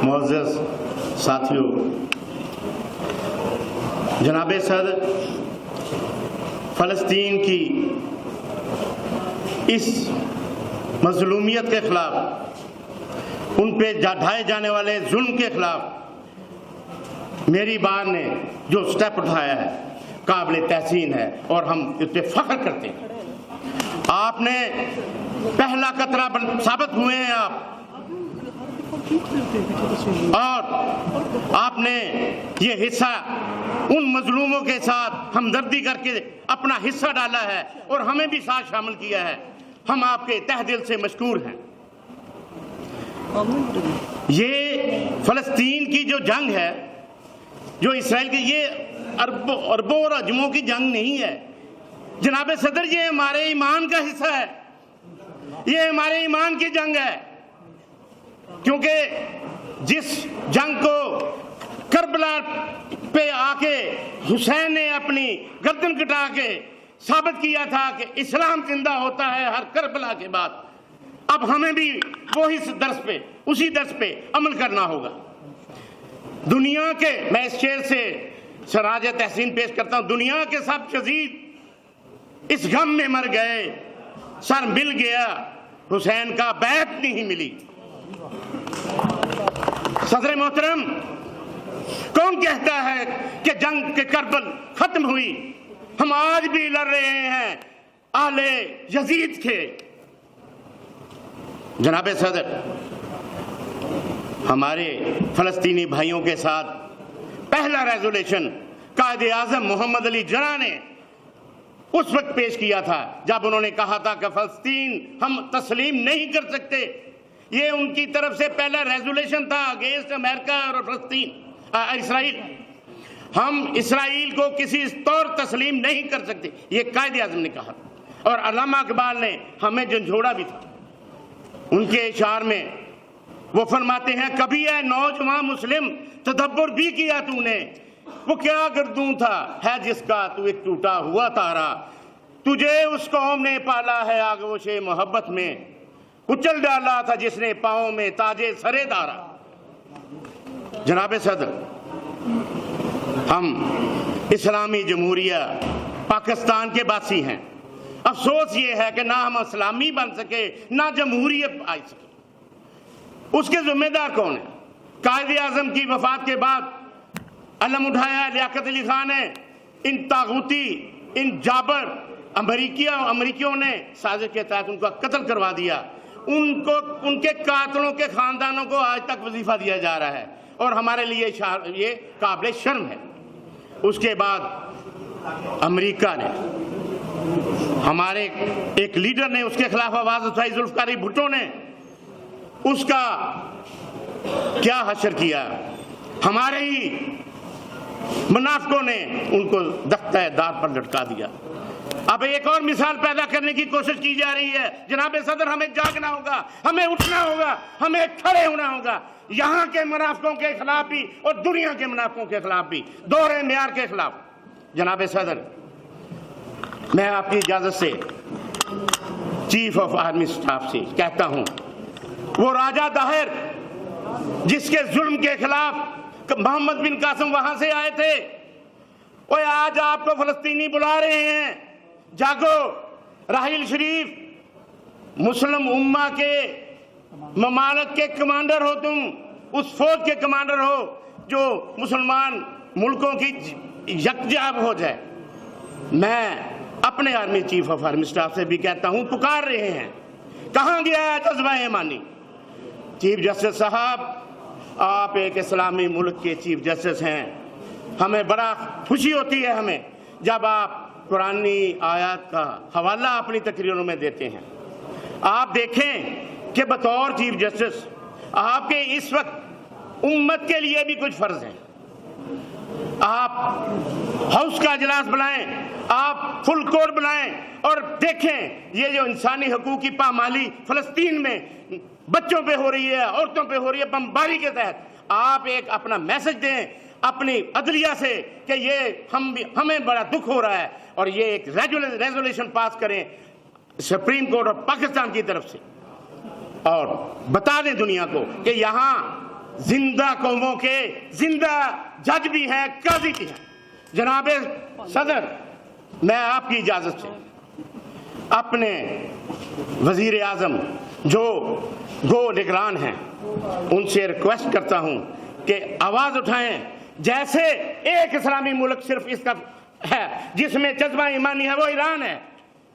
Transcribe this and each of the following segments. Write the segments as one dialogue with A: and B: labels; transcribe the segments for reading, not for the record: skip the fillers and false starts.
A: معزز ساتھیوں، جناب صدر فلسطین کی اس مظلومیت کے خلاف، ان پہ ڈھائے جانے والے ظلم کے خلاف میری بار نے جو سٹیپ اٹھایا ہے قابل تحسین ہے اور ہم اس پہ فخر کرتے ہیں۔ آپ نے پہلا قطرہ ثابت ہوئے ہیں اور آپ نے یہ حصہ ان مظلوموں کے ساتھ ہمدردی کر کے اپنا حصہ ڈالا ہے اور ہمیں بھی ساتھ شامل کیا ہے۔ ہم آپ کے تہ دل سے مشکور ہیں۔ یہ فلسطین کی جو جنگ ہے، جو اسرائیل کی، یہ اربوں اور اجموں کی جنگ نہیں ہے جناب صدر، یہ ہمارے ایمان کا حصہ ہے، یہ ہمارے ایمان کی جنگ ہے۔ کیونکہ جس جنگ کو کربلا پہ آ کے حسین نے اپنی گردن کٹا کے ثابت کیا تھا کہ اسلام زندہ ہوتا ہے ہر کربلا کے بعد، اب ہمیں بھی وہی اسی درس پہ عمل کرنا ہوگا۔ دنیا کے، میں اس شعر سے سراج تحسین پیش کرتا ہوں، دنیا کے سب شہید اس غم میں مر گئے، سر مل گیا حسین کا بیعت نہیں ملی۔ صدر محترم، کون کہتا ہے کہ جنگ کے کربل ختم ہوئی؟ ہم آج بھی لڑ رہے ہیں آل یزید کے۔ جناب صدر، ہمارے فلسطینی بھائیوں کے ساتھ پہلا ریزولیشن قائد اعظم محمد علی جناح نے اس وقت پیش کیا تھا جب انہوں نے کہا تھا کہ فلسطین ہم تسلیم نہیں کر سکتے۔ یہ ان کی طرف سے پہلا ریزولیشن تھا اگینسٹ امریکہ اور اسرائیل۔ ہم اسرائیل کو کسی طور تسلیم نہیں کر سکتے، یہ قائد اعظم نے کہا، اور علامہ اقبال نے ہمیں جھنجھوڑا بھی تھا۔ ان کے اشعار میں وہ فرماتے ہیں، کبھی اے نوجوان مسلم تدبر بھی کیا تو نے، وہ کیا گردوں تھا ہے جس کا تو ایک ٹوٹا ہوا تارا، تجھے اس قوم نے پالا ہے آغوش محبت میں، کچل ڈالا تھا جس نے پاؤں میں تاجے سرے دارا۔ جناب صدر، ہم اسلامی جمہوریہ پاکستان کے باسی ہیں۔ افسوس یہ ہے کہ نہ ہم اسلامی بن سکے نہ جمہوریت آئی سکے۔ اس کے ذمہ دار کون ہیں؟ قائد اعظم کی وفات کے بعد علم اٹھایا لیاقت علی خان نے، ان طاغوتی، ان جابر امریکیوں نے سازش کے تحت ان کا قتل کروا دیا۔ ان کے قاتلوں کے خاندانوں کو آج تک وظیفہ دیا جا رہا ہے اور ہمارے لیے یہ قابل شرم ہے۔ اس کے بعد امریکہ نے، ہمارے ایک لیڈر نے اس کے خلاف آواز اٹھائی، ذوالفقار بھٹو نے، اس کا کیا حشر کیا؟ ہمارے ہی منافقوں نے ان کو دختہ دار پر لٹکا دیا۔ اب ایک اور مثال پیدا کرنے کی کوشش کی جا رہی ہے۔ جناب صدر، ہمیں جاگنا ہوگا، ہمیں اٹھنا ہوگا، ہمیں کھڑے ہونا ہوگا، یہاں کے منافقوں کے خلاف بھی اور دنیا کے منافقوں کے خلاف بھی، دوہرے معیار کے خلاف۔ جناب صدر، میں آپ کی اجازت سے چیف آف آرمی اسٹاف سے کہتا ہوں، وہ راجہ داہر جس کے ظلم کے خلاف محمد بن قاسم وہاں سے آئے تھے، وہ آج آپ کو فلسطینی بلا رہے ہیں، جاگو۔ راحیل شریف، مسلم امہ کے ممالک کے کمانڈر ہو، تم اس فوج کے کمانڈر ہو جو مسلمان ملکوں کی یکجا ہو جائے۔ میں اپنے army chief of army staff سے بھی کہتا ہوں، پکار رہے ہیں، کہاں گیا ہے جذبہ ایمانی؟ چیف جسٹس صاحب، آپ ایک اسلامی ملک کے چیف جسٹس ہیں، ہمیں بڑا خوشی ہوتی ہے ہمیں جب آپ قرآنی آیات کا حوالہ اپنی تقریروں میں دیتے ہیں۔ آپ دیکھیں کہ بطور چیف جسٹس آپ کے اس وقت امت کے لیے بھی کچھ فرض ہیں۔ آپ ہاؤس کا اجلاس بلائیں، آپ فل کور بلائیں اور دیکھیں یہ جو انسانی حقوق کی پامالی فلسطین میں بچوں پہ ہو رہی ہے، عورتوں پہ ہو رہی ہے بمباری کے تحت، آپ ایک اپنا میسج دیں اپنی عدلیہ سے کہ یہ ہمیں بڑا دکھ ہو رہا ہے، اور یہ ایک ریزولوشن پاس کریں سپریم کورٹ آف پاکستان کی طرف سے۔ اور بتا دیں دنیا کو کہ یہاں زندہ قوموں کے زندہ جج بھی ہیں، قاضی بھی ہیں۔ جناب صدر، میں آپ کی اجازت سے اپنے وزیر اعظم جو گو نگران ہیں ان سے ریکویسٹ کرتا ہوں کہ آواز اٹھائیں، جیسے ایک اسلامی ملک صرف اس کا ہے جس میں جذبہ ایمانی ہے، وہ ایران ہے۔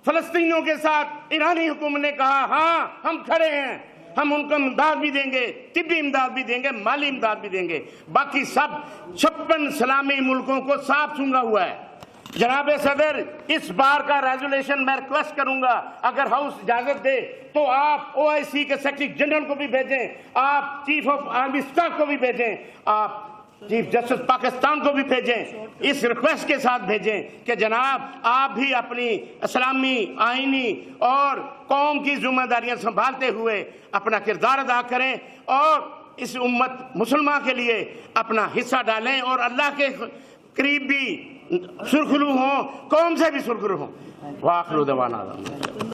A: فلسطینیوں کے ساتھ ایرانی حکومت نے کہا ہاں ہم کھڑے ہیں، ہم ان کو امداد بھی دیں گے، طبی امداد بھی دیں گے، مالی امداد بھی دیں گے۔ باقی سب 56 اسلامی ملکوں کو صاف سونگا ہوا ہے۔ جناب صدر، اس بار کا ریزولیشن میں ریکویسٹ کروں گا، اگر ہاؤس اجازت دے تو آپ OIC کے سیکرٹری جنرل کو بھی بھیجیں، آپ چیف آف آرمی اسٹاف کو بھی بھیجیں، آپ چیف جسٹس پاکستان کو بھی بھیجیں، اس ریکویسٹ کے ساتھ بھیجیں کہ جناب آپ بھی اپنی اسلامی آئینی اور قوم کی ذمہ داریاں سنبھالتے ہوئے اپنا کردار ادا کریں اور اس امت مسلمہ کے لیے اپنا حصہ ڈالیں اور اللہ کے قریب بھی سرخرو ہوں، قوم سے بھی سرخرو ہوں۔ وآخر دعوانا